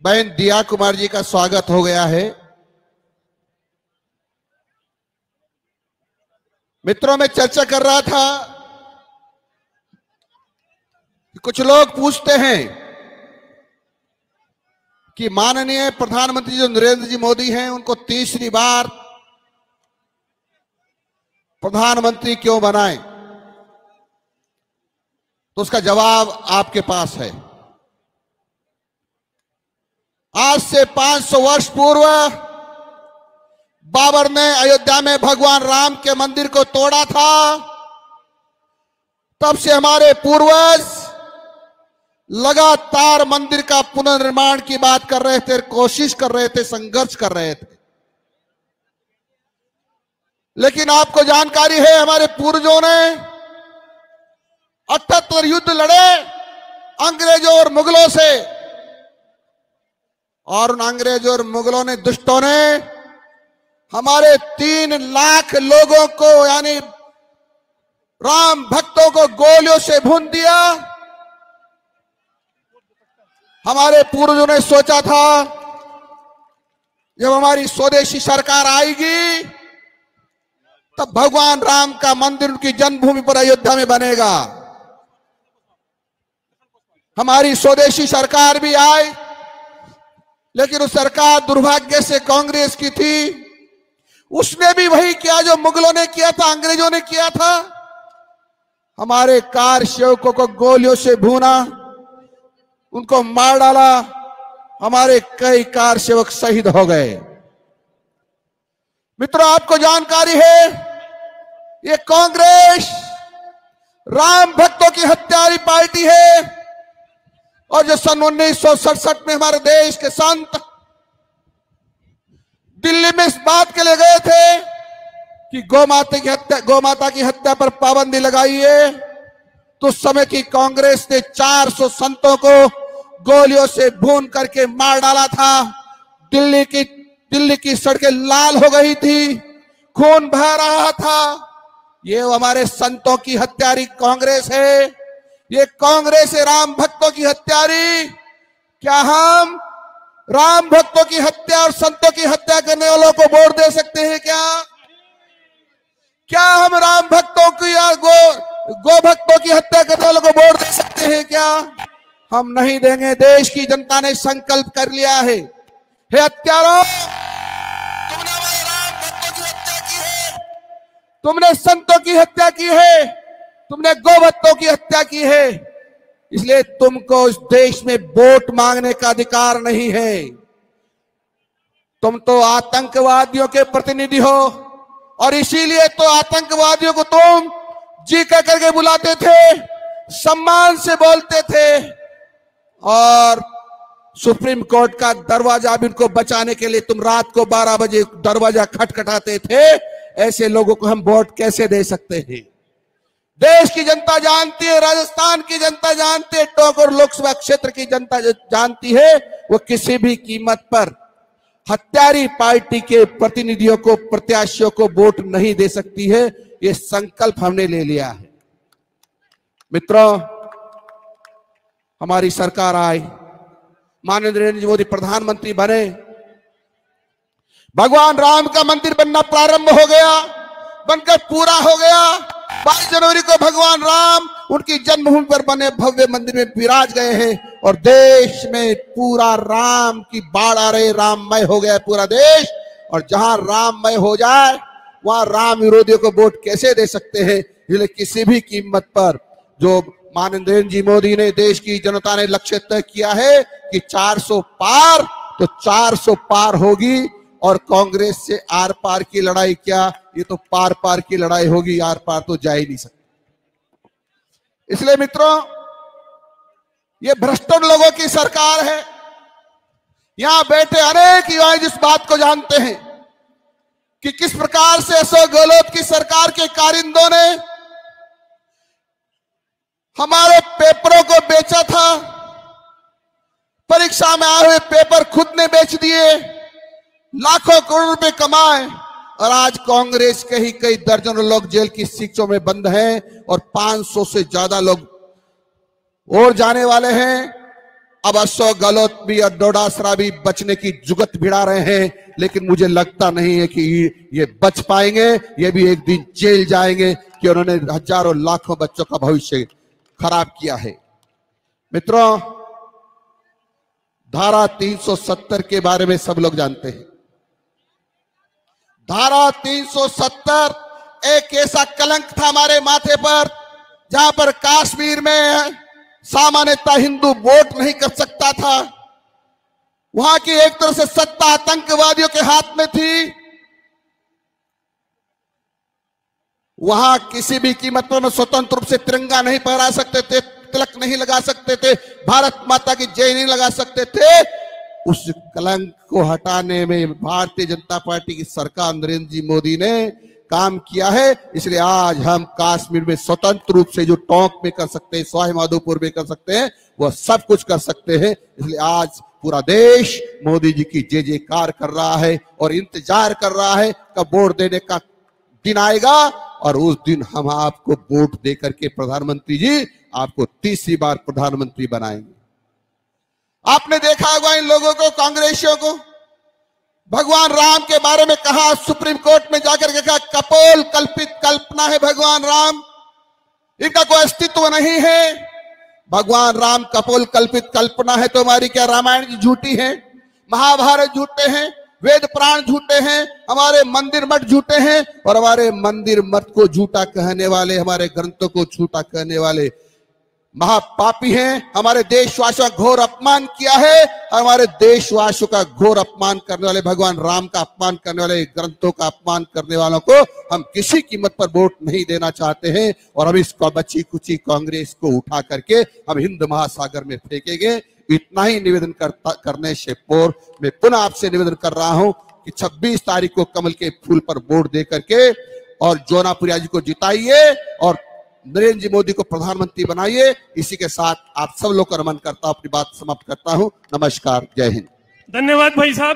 बहन दिया कुमार जी का स्वागत हो गया है। मित्रों, में चर्चा कर रहा था कि कुछ लोग पूछते हैं कि माननीय प्रधानमंत्री जो नरेंद्र जी मोदी हैं उनको तीसरी बार प्रधानमंत्री क्यों बनाएं। तो उसका जवाब आपके पास है। आज से 500 वर्ष पूर्व बाबर ने अयोध्या में भगवान राम के मंदिर को तोड़ा था। तब से हमारे पूर्वज लगातार मंदिर का पुनर्निर्माण की बात कर रहे थे, कोशिश कर रहे थे, संघर्ष कर रहे थे। लेकिन आपको जानकारी है, हमारे पूर्वजों ने 78 युद्ध लड़े अंग्रेजों और मुगलों से, और उन अंग्रेजों और मुगलों ने, दुष्टों ने हमारे 3 लाख लोगों को, यानी राम भक्तों को गोलियों से भून दिया। हमारे पूर्वजों ने सोचा था जब हमारी स्वदेशी सरकार आएगी तब भगवान राम का मंदिर उनकी जन्मभूमि पर अयोध्या में बनेगा। हमारी स्वदेशी सरकार भी आई, लेकिन उस सरकार दुर्भाग्य से कांग्रेस की थी। उसने भी वही किया जो मुगलों ने किया था, अंग्रेजों ने किया था। हमारे कार सेवकों को गोलियों से भूना, उनको मार डाला। हमारे कई कार सेवक शहीद हो गए। मित्रों, आपको जानकारी है, ये कांग्रेस राम भक्तों की हत्यारी पार्टी है। और जो सन 1967 में हमारे देश के संत दिल्ली में इस बात के लिए गए थे कि गौमाता की हत्या पर पाबंदी लगाइए, तो उस समय की कांग्रेस ने 400 संतों को गोलियों से भून करके मार डाला था। दिल्ली की सड़कें लाल हो गई थी, खून बह रहा था। ये हमारे संतों की हत्यारी कांग्रेस है। ये कांग्रेस है राम भक्तों की हत्यारी। क्या हम राम भक्तों की हत्या और संतों की हत्या करने वालों को वोट दे सकते हैं? क्या हम राम भक्तों की या गो भक्तों की हत्या करने वालों को वोट दे सकते हैं? क्या हम नहीं देंगे। देश की जनता ने संकल्प कर लिया है। हे हत्यारों, तुमने हमारे राम भक्तों की हत्या की है, तुमने संतों की हत्या की है, तुमने गोभक्तों की हत्या की है। इसलिए तुमको इस देश में वोट मांगने का अधिकार नहीं है। तुम तो आतंकवादियों के प्रतिनिधि हो, और इसीलिए तो आतंकवादियों को तुम जी कह करके बुलाते थे, सम्मान से बोलते थे, और सुप्रीम कोर्ट का दरवाजा भी उनको बचाने के लिए तुम रात को 12 बजे दरवाजा खटखटाते थे। ऐसे लोगों को हम वोट कैसे दे सकते हैं? देश की जनता जानती है, राजस्थान की जनता जानती है, टोंक लोकसभा क्षेत्र की जनता जानती है, वो किसी भी कीमत पर हत्यारी पार्टी के प्रतिनिधियों को, प्रत्याशियों को वोट नहीं दे सकती है। ये संकल्प हमने ले लिया है। मित्रों, हमारी सरकार आई, माननीय नरेंद्र मोदी प्रधानमंत्री बने, भगवान राम का मंदिर बनना प्रारंभ हो गया, बनकर पूरा हो गया। 22 जनवरी को भगवान राम उनकी जन्मभूमि पर बने भव्य मंदिर में विराज गए हैं, और देश में पूरा राम की बाढ़ आ रही, राममय हो गया पूरा देश। और जहां राममय हो जाए वहां राम विरोधियों को वोट कैसे दे सकते हैं? इसलिए किसी भी कीमत पर जो माननीय नरेंद्र जी मोदी ने, देश की जनता ने लक्ष्य तय किया है कि 400 पार, तो 400 पार होगी। और कांग्रेस से आर पार की लड़ाई क्या, ये तो पार पार की लड़ाई होगी, आर पार तो जा ही नहीं सकती। इसलिए मित्रों, ये भ्रष्टों लोगों की सरकार है। यहां बैठे अनेक युवा जिस बात को जानते हैं कि किस प्रकार से अशोक गहलोत की सरकार के कारिंदों ने हमारे पेपरों को बेचा था। परीक्षा में आए हुए पेपर खुद ने बेच दिए, लाखों करोड़ रुपए कमाए, और आज कांग्रेस के ही कई दर्जनों लोग जेल की शिक्षों में बंद हैं, और 500 से ज्यादा लोग और जाने वाले हैं। अब अशोक गहलोत भी और डोडासरा भी बचने की जुगत भिड़ा रहे हैं, लेकिन मुझे लगता नहीं है कि ये बच पाएंगे। ये भी एक दिन जेल जाएंगे कि उन्होंने हजारों लाखों बच्चों का भविष्य खराब किया है। मित्रों, धारा 370 के बारे में सब लोग जानते हैं। धारा 370 एक ऐसा कलंक था हमारे माथे पर, जहां पर कश्मीर में सामान्यतः हिंदू वोट नहीं कर सकता था। वहां की एक तरह से सत्ता आतंकवादियों के हाथ में थी। वहां किसी भी कीमत पर स्वतंत्र रूप से तिरंगा नहीं फहरा सकते थे, तिलक नहीं लगा सकते थे, भारत माता की जय नहीं लगा सकते थे। उस कलंक को हटाने में भारतीय जनता पार्टी की सरकार नरेंद्र जी मोदी ने काम किया है। इसलिए आज हम कश्मीर में स्वतंत्र रूप से जो टोंक में कर सकते हैं, सवाई माधोपुर में कर सकते हैं, वह सब कुछ कर सकते हैं। इसलिए आज पूरा देश मोदी जी की जय जयकार कर रहा है और इंतजार कर रहा है कब वोट देने का दिन आएगा, और उस दिन हम आपको वोट देकर के प्रधानमंत्री जी आपको तीसरी बार प्रधानमंत्री बनाएंगे। आपने देखा होगा इन लोगों को, कांग्रेसियों को, भगवान राम के बारे में कहा, सुप्रीम कोर्ट में जाकर के कहा कपोल कल्पित कल्पना है भगवान राम, इनका कोई अस्तित्व नहीं है। भगवान राम कपोल कल्पित कल्पना है तो हमारी क्या रामायण जी झूठी है, महाभारत झूठे हैं, वेद पुराण झूठे हैं, हमारे मंदिर मठ झूठे हैं, और हमारे मंदिर मठ को झूठा कहने वाले, हमारे ग्रंथों को झूठा कहने वाले महापापी हैं। हमारे देशवासियों का घोर अपमान किया है, हमारे देशवासियों का घोर अपमान करने वाले, भगवान राम का अपमान करने वाले, ग्रंथों का अपमान करने वालों को हम किसी कीमत पर वोट नहीं देना चाहते हैं। और हम इसको बची कुची कांग्रेस को उठा करके हम हिंद महासागर में फेंकेंगे। इतना ही निवेदन करने से पूर्व मैं पुनः आपसे निवेदन कर रहा हूं कि 26 तारीख को कमल के फूल पर वोट दे करके और जोनापुरिया जी को जिताइए और नरेंद्र जी मोदी को प्रधानमंत्री बनाइए। इसी के साथ आप सब लोग को नमन करता हूं, अपनी बात समाप्त करता हूं। नमस्कार, जय हिंद। धन्यवाद भाई साहब।